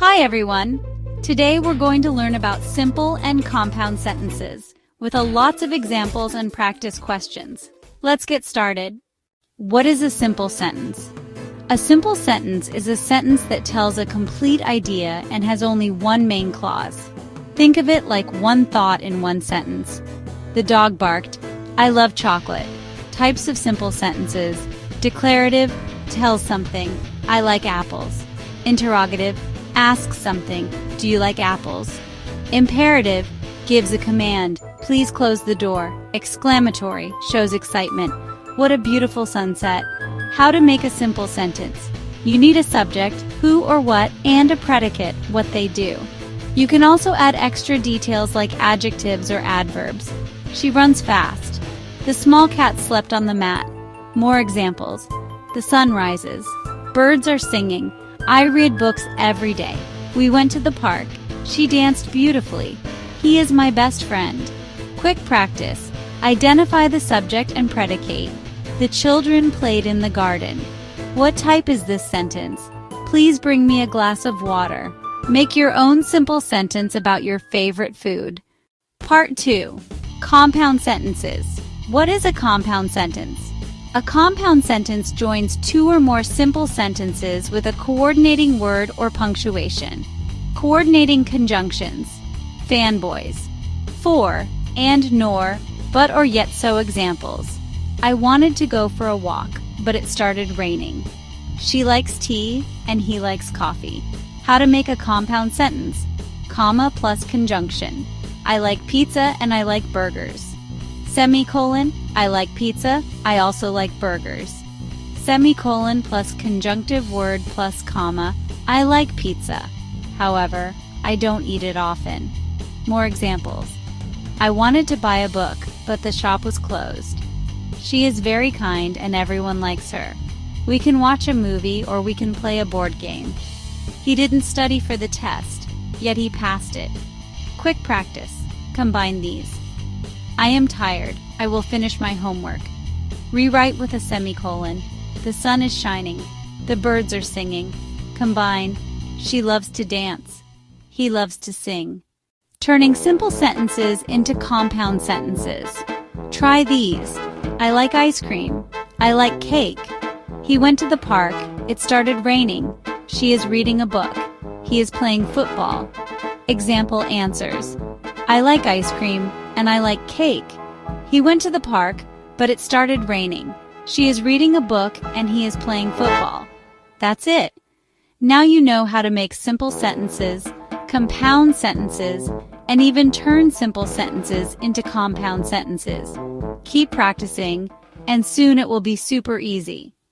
Hi everyone! Today we're going to learn about simple and compound sentences with lots of examples and practice questions. Let's get started. What is a simple sentence? A simple sentence is a sentence that tells a complete idea and has only one main clause. Think of it like one thought in one sentence. The dog barked, I love chocolate. Types of simple sentences. Declarative, tells something, I like apples. Interrogative, asks something, do you like apples? Imperative, gives a command, please close the door. Exclamatory, shows excitement. What a beautiful sunset. How to make a simple sentence. You need a subject, who or what, and a predicate, what they do. You can also add extra details like adjectives or adverbs. She runs fast. The small cat slept on the mat. More examples. The sun rises. Birds are singing. I read books every day. We went to the park. She danced beautifully. He is my best friend. Quick practice. Identify the subject and predicate. The children played in the garden. What type is this sentence? Please bring me a glass of water. Make your own simple sentence about your favorite food. Part 2. Compound sentences. What is a compound sentence? A compound sentence joins two or more simple sentences with a coordinating word or punctuation. Coordinating conjunctions. Fanboys. For, and nor, but or yet so examples. I wanted to go for a walk, but it started raining. She likes tea, and he likes coffee. How to make a compound sentence. Comma plus conjunction. I like pizza and I like burgers. Semicolon, I like pizza, I also like burgers. Semicolon plus conjunctive word plus comma, I like pizza. However, I don't eat it often. More examples. I wanted to buy a book, but the shop was closed. She is very kind and everyone likes her. We can watch a movie or we can play a board game. He didn't study for the test, yet he passed it. Quick practice. Combine these. I am tired. I will finish my homework. Rewrite with a semicolon. The sun is shining. The birds are singing. Combine. She loves to dance. He loves to sing. Turning simple sentences into compound sentences. Try these. I like ice cream. I like cake. He went to the park. It started raining. She is reading a book. He is playing football. Example answers. I like ice cream, and I like cake. He went to the park, but it started raining. She is reading a book, and he is playing football. That's it. Now you know how to make simple sentences, compound sentences, and even turn simple sentences into compound sentences. Keep practicing, and soon it will be super easy.